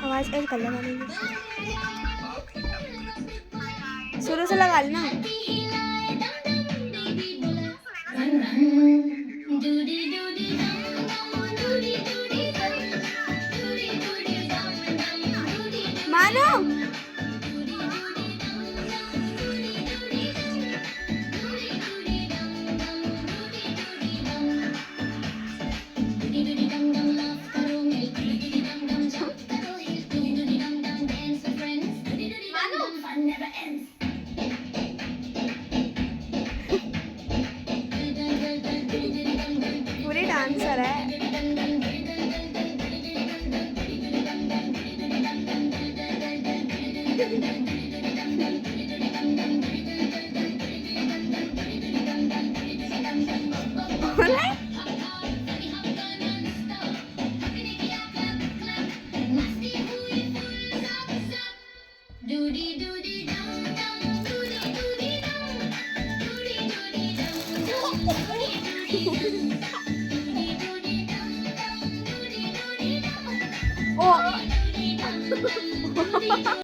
आवाज ऐड कर लगा नहीं शुरू से लगा लेना मानो पूरी डांसर है Oh.